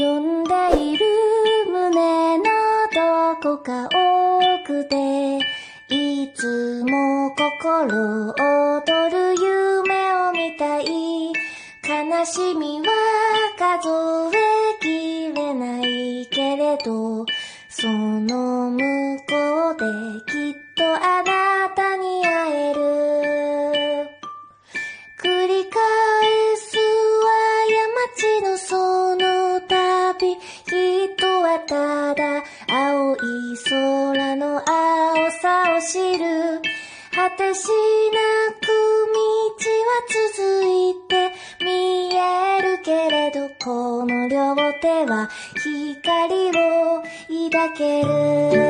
読んでいる胸のどこか奥でいつも心躍る夢を見たい。悲しみは数えきれないけれど、その向こうできっとあなたに会える。繰り返すは山地のその旅、人はただ青い空の青さを知る。果てしなく道は続いて見えるけれど、この両手は光を抱ける。